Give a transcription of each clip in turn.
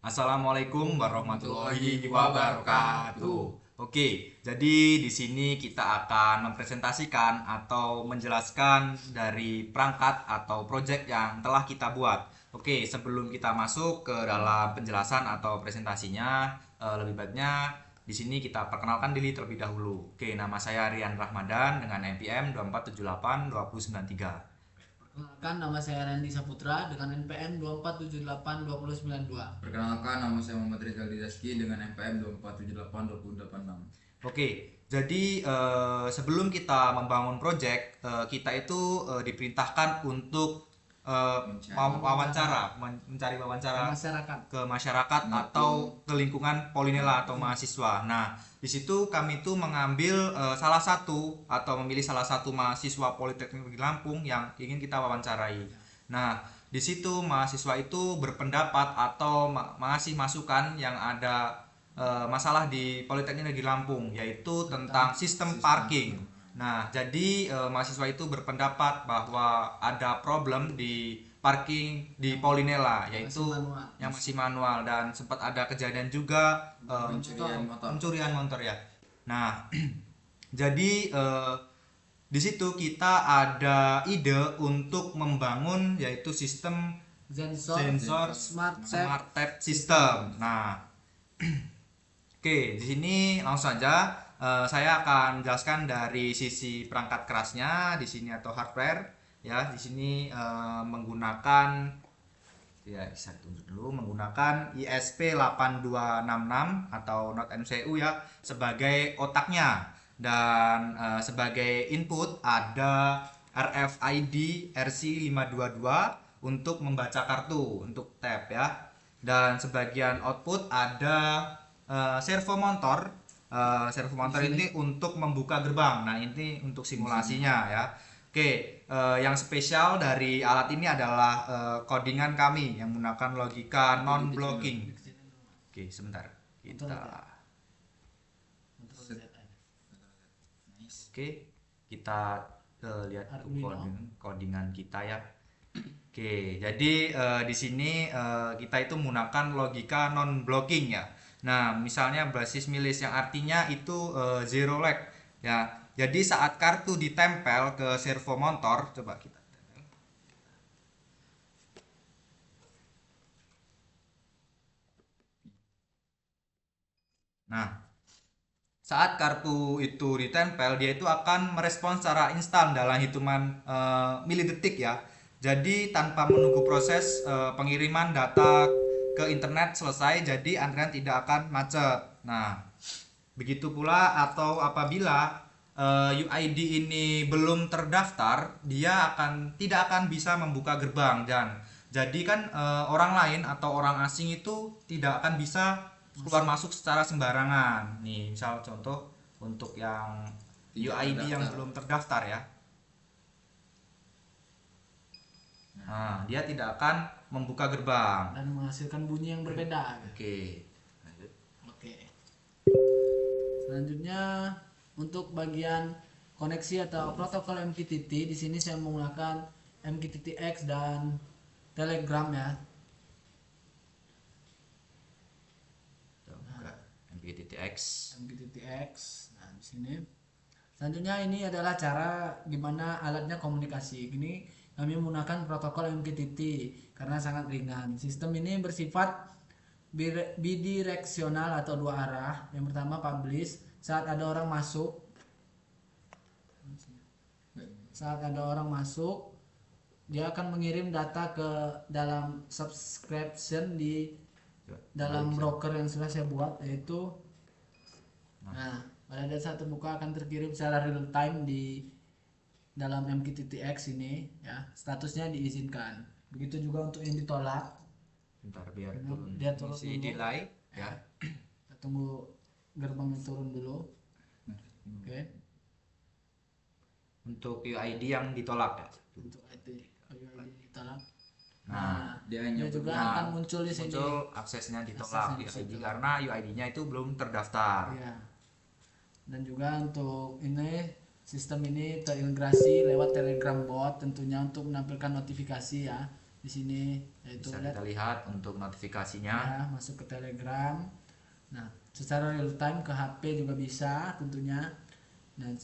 Assalamualaikum warahmatullahi wabarakatuh. Oke, jadi di sini kita akan mempresentasikan atau menjelaskan dari perangkat atau project yang telah kita buat. Oke, sebelum kita masuk ke dalam penjelasan atau presentasinya, lebih baiknya di sini kita perkenalkan diri terlebih dahulu. Oke, nama saya Rian Rahmadan dengan NPM 24782093. Perkenalkan, nama saya Randy Saputra dengan NPM 24782092. Perkenalkan, nama saya Muhammad Rizal Didaski dengan NPM 24782086. Oke, jadi sebelum kita membangun project, kita itu diperintahkan untuk mencari wawancara Masyarakat. ke masyarakat atau ke lingkungan Polinela atau mahasiswa. Nah, di situ kami itu mengambil salah satu atau memilih salah satu mahasiswa Politeknik Negeri Lampung yang ingin kita wawancarai. Nah, di situ mahasiswa itu berpendapat atau ngasih masukan yang ada masalah di Politeknik Negeri Lampung, yaitu tentang sistem parking. Nah, jadi mahasiswa itu berpendapat bahwa ada problem di parking di Polinela, yaitu yang masih manual dan sempat ada kejadian juga pencurian motor ya. Nah, jadi di situ kita ada ide untuk membangun yaitu sistem sensor Smart tap system. Nah, oke, di sini langsung saja saya akan menjelaskan dari sisi perangkat kerasnya di sini atau hardware ya. Di sini menggunakan ya, bisa ditunjuk dulu, menggunakan ISP8266 atau Not MCU ya sebagai otaknya, dan sebagai input ada RFID RC522 untuk membaca kartu untuk tap ya, dan sebagian output ada servo motor. Servo motor ini untuk membuka gerbang. Nah, ini untuk simulasinya ya. Oke, yang spesial dari alat ini adalah codingan kami yang menggunakan logika non blocking. Oke, sebentar. Kita lihat codingan kita ya. Oke, jadi di sini kita itu menggunakan logika non blocking ya. Nah, misalnya basis milis yang artinya itu zero lag ya. Jadi saat kartu ditempel ke servo motor, coba kita tempel. Nah, saat kartu itu ditempel, dia itu akan merespons secara instan dalam hitungan milidetik ya. Jadi tanpa menunggu proses pengiriman data ke internet selesai, jadi antrian tidak akan macet. Nah, begitu pula atau apabila UID ini belum terdaftar, dia tidak akan bisa membuka gerbang, dan jadi kan orang lain atau orang asing itu tidak akan bisa keluar masuk secara sembarangan. Nih, misal contoh untuk yang UID yang belum terdaftar ya. Nah, dia tidak akan membuka gerbang dan menghasilkan bunyi yang berbeda. Oke. Lanjut. Oke. Selanjutnya untuk bagian koneksi atau protokol MQTT, di sini saya menggunakan MQTT-X dan Telegram ya. MQTT-X. Nah, di sini. Selanjutnya ini adalah cara gimana alatnya komunikasi. Ini kami menggunakan protokol MQTT karena sangat ringan. Sistem ini bersifat bidireksional atau dua arah. Yang pertama publish, saat ada orang masuk, dia akan mengirim data ke dalam subscription di dalam broker yang sudah saya buat, yaitu pada data terbuka akan terkirim secara real time di dalam MQTT-X ini ya, statusnya diizinkan. Begitu juga untuk yang ditolak. Bentar biar dia turun si delay ya. Kita tunggu gerbangnya turun dulu. Oke. Untuk UID yang ditolak ya. Untuk UID ditolak. Nah, dia juga akan muncul di sini. Muncul aksesnya ditolak UID karena UID-nya itu belum terdaftar. Iya. Dan juga untuk ini sistem ini terintegrasi lewat Telegram bot tentunya untuk menampilkan notifikasi ya. di sini, yaitu Bisa lihat kita lihat untuk notifikasinya. ya, masuk ke Telegram. Nah, secara real time ke HP juga bisa tentunya. Dan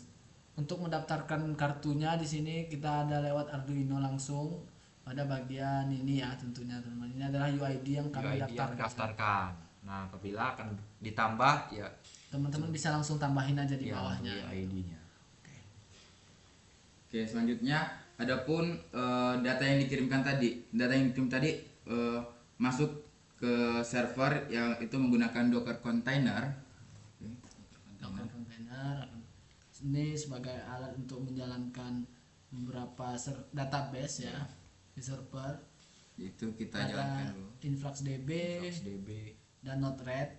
untuk mendaftarkan kartunya di sini kita ada lewat Arduino langsung pada bagian ini ya tentunya teman-teman. Ini adalah UID yang kami UID yang daftarkan. daftarkan. Nah, apabila akan ditambah ya Teman-teman bisa langsung tambahin aja di ya bawahnya. UID-nya. Oke, selanjutnya adapun data yang dikirimkan tadi, masuk ke server yang itu menggunakan Docker container. Oke, Docker container ini sebagai alat untuk menjalankan beberapa database ya di server. Itu kita Ada jalankan dulu. InfluxDB DB. dan Node-RED.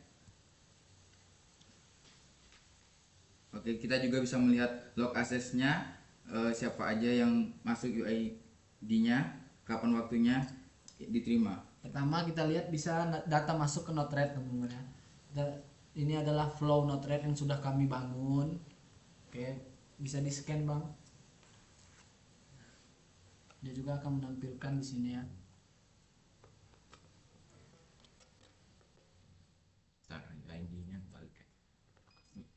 Oke, kita juga bisa melihat log aksesnya, siapa aja yang masuk UID-nya, kapan waktunya diterima. Pertama kita lihat bisa data masuk ke Node-RED teman-teman ya. Ini adalah flow Node-RED yang sudah kami bangun. Oke, bisa di scan bang. Dia juga akan menampilkan di sini ya. UID-nya balik.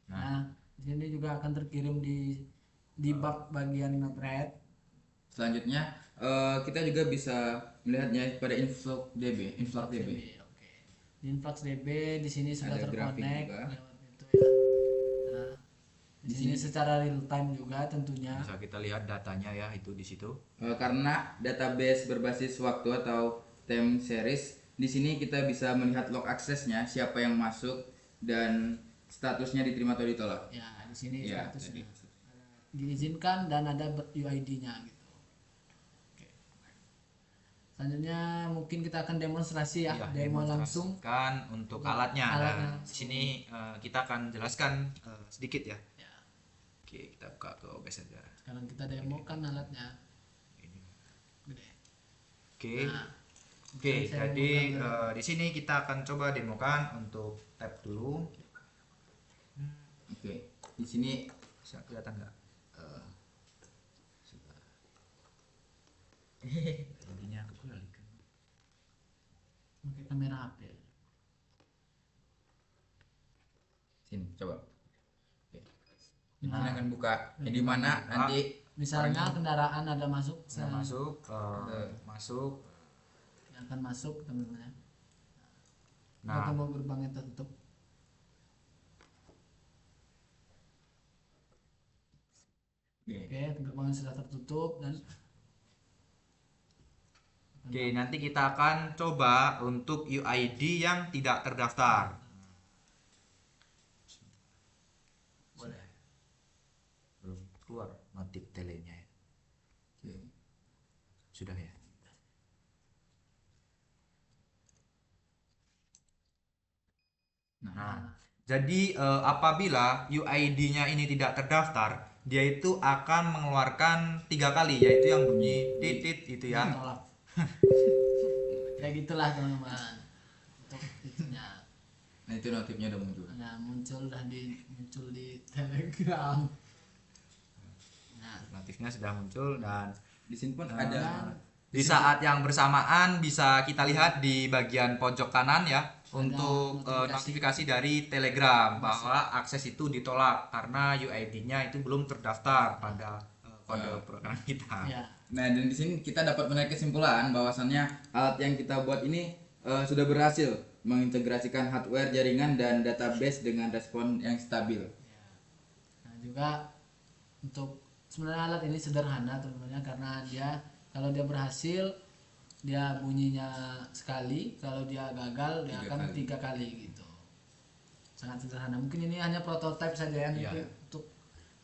Nah, di sini juga akan terkirim di bab bagian Node-RED. Selanjutnya kita juga bisa melihatnya pada InfluxDB. Oke. Di InfluxDB di sini sudah Ada grafik terkonek juga. lewat itu ya. Nah, di sini secara real time juga tentunya. Bisa kita lihat datanya ya itu di situ. Karena database berbasis waktu atau time series, di sini kita bisa melihat log aksesnya, siapa yang masuk dan statusnya diterima atau ditolak. Ya, di sini Ya, statusnya. tadi. Diizinkan dan ada UID-nya gitu. Oke. Selanjutnya mungkin kita akan demonstrasi ya, Iya, demo langsung. demonstrasikan untuk Untuk alatnya. alatnya. Nah, di sini kita akan jelaskan sedikit ya. Ya. Oke, kita buka ke OBS saja. Sekarang kita demokan alatnya. Ini. Gede. Oke. Nah, Oke, saya jadi demokan di sini kita akan coba demokan untuk tab dulu. Oke, di sini Bisa kelihatan nggak? Coba. Jadinya kebalik. pakai kamera HP. sini coba. Oke. Di sini Nah. akan buka. Di mana nanti Misalnya kendaraan ada masuk, Bisa masuk, masuk. yang akan masuk teman-teman ya. Nah, Tombol gerbangnya tertutup. Oke. Oke, gerbangnya sudah tertutup dan oke, nanti kita akan coba untuk UID yang tidak terdaftar. boleh. Belum keluar notif telenya ya. Oke. Sudah ya. Nah, jadi apabila UID-nya ini tidak terdaftar, dia itu akan mengeluarkan 3 kali, yaitu yang bunyi titit itu ya. Tolak. Ya gitulah teman-teman. Untuk itunya. Nah, itu notifnya udah muncul. Nah, muncul di Telegram. Nah, Notifnya sudah muncul dan Di sini pun Nah. ada di saat yang bersamaan bisa kita lihat di bagian pojok kanan ya untuk notifikasi dari Telegram bahwa akses itu ditolak karena UID-nya itu belum terdaftar pada kode program kita. ya. Nah, dan di sini kita dapat menarik kesimpulan bahwasannya alat yang kita buat ini sudah berhasil mengintegrasikan hardware, jaringan, dan database dengan respon yang stabil. Nah, juga untuk sebenarnya alat ini sederhana teman-teman karena kalau dia berhasil dia bunyinya sekali, kalau dia gagal dia 3 akan kali. 3 kali gitu. Sangat sederhana. Mungkin ini hanya prototipe saja ya, Iya. nanti untuk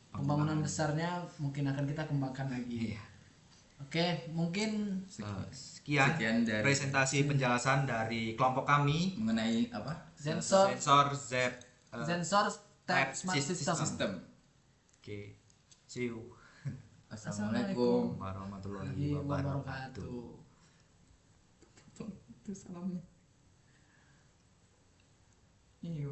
pembangunan besarnya mungkin akan kita kembangkan lagi. Iya. Oke, mungkin Sekian Sekian dari- presentasi penjelasan dari kelompok kami Mengenai apa? sensor sensor tap smart system. Sistem. Oke, see you. Assalamualaikum. Warahmatullahi wabarakatuh. Wabarakatuh. Itu salamnya. Iya.